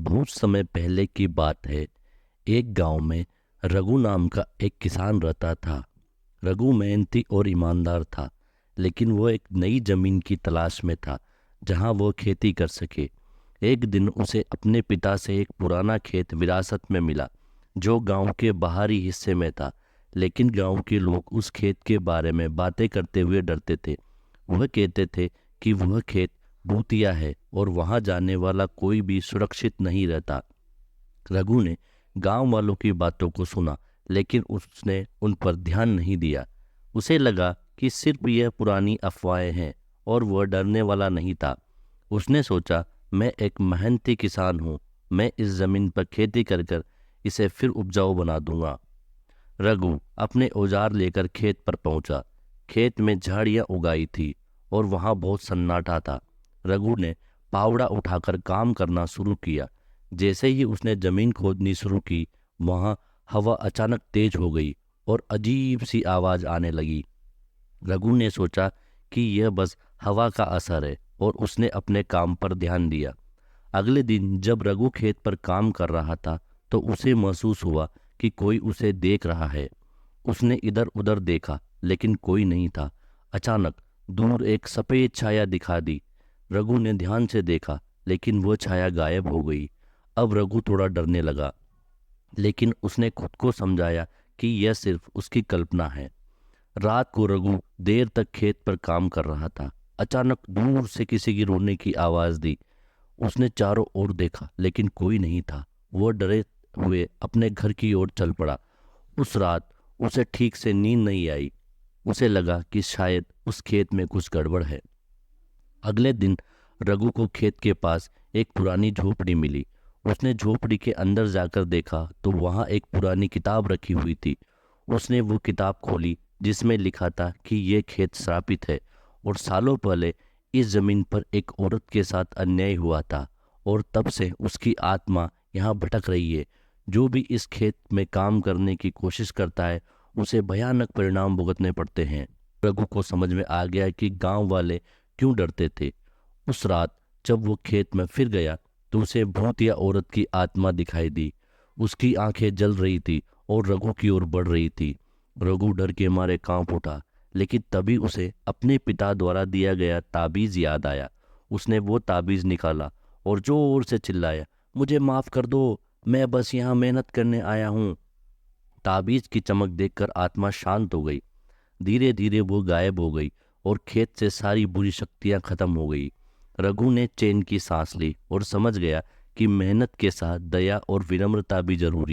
बहुत समय पहले की बात है। एक गांव में रघु नाम का एक किसान रहता था। रघु मेहनती और ईमानदार था, लेकिन वो एक नई जमीन की तलाश में था जहां वो खेती कर सके। एक दिन उसे अपने पिता से एक पुराना खेत विरासत में मिला, जो गांव के बाहरी हिस्से में था। लेकिन गांव के लोग उस खेत के बारे में बातें करते हुए डरते थे। वह कहते थे कि वह खेत भूतिया है और वहां जाने वाला कोई भी सुरक्षित नहीं रहता। रघु ने गांव वालों की बातों को सुना, लेकिन उसने उन पर ध्यान नहीं दिया। उसे लगा कि सिर्फ यह पुरानी अफवाहें हैं और वह डरने वाला नहीं था। उसने सोचा, मैं एक मेहनती किसान हूँ, मैं इस जमीन पर खेती कर कर इसे फिर उपजाऊ बना दूंगा। रघु अपने औजार लेकर खेत पर पहुंचा। खेत में झाड़ियां उगाई थी और वहां बहुत सन्नाटा था। रघु ने फावड़ा उठाकर काम करना शुरू किया। जैसे ही उसने जमीन खोदनी शुरू की, वहां हवा अचानक तेज हो गई और अजीब सी आवाज आने लगी। रघु ने सोचा कि यह बस हवा का असर है और उसने अपने काम पर ध्यान दिया। अगले दिन जब रघु खेत पर काम कर रहा था, तो उसे महसूस हुआ कि कोई उसे देख रहा है। उसने इधर उधर देखा, लेकिन कोई नहीं था। अचानक दूर एक सफेद छाया दिखा दी। रघु ने ध्यान से देखा, लेकिन वह छाया गायब हो गई। अब रघु थोड़ा डरने लगा, लेकिन उसने खुद को समझाया कि यह सिर्फ उसकी कल्पना है। रात को रघु देर तक खेत पर काम कर रहा था। अचानक दूर से किसी की रोने की आवाज दी। उसने चारों ओर देखा, लेकिन कोई नहीं था। वह डरे हुए अपने घर की ओर चल पड़ा। उस रात उसे ठीक से नींद नहीं आई। उसे लगा कि शायद उस खेत में कुछ गड़बड़ है। अगले दिन रघु को खेत के पास एक पुरानी झोपड़ी मिली। उसने झोपड़ी के अंदर जाकर देखा तो वहां एक पुरानी किताब रखी हुई थी। उसने वो किताब खोली, जिसमें लिखा था कि यह खेत श्रापित है और सालों पहले इस जमीन पर एक औरत के साथ अन्याय हुआ था, और तब से उसकी आत्मा यहाँ भटक रही है। जो भी इस खेत में काम करने की कोशिश करता है, उसे भयानक परिणाम भुगतने पड़ते हैं। रघु को समझ में आ गया कि गांव वाले क्यों डरते थे। उस रात जब वो खेत में फिर गया, तो उसे भूतिया औरत की आत्मा दिखाई दी। उसकी आंखें जल रही थी और रघु की ओर बढ़ रही थी। रघु डर के मारे कांप उठा, लेकिन तभी उसे अपने पिता द्वारा दिया गया ताबीज याद आया। उसने वो ताबीज निकाला और जोर से चिल्लाया, मुझे माफ कर दो, मैं बस यहाँ मेहनत करने आया हूँ। ताबीज की चमक देखकर आत्मा शांत हो गई। धीरे धीरे वो गायब हो गई और खेत से सारी बुरी शक्तियां खत्म हो गई। रघु ने चैन की सांस ली और समझ गया कि मेहनत के साथ दया और विनम्रता भी जरूरी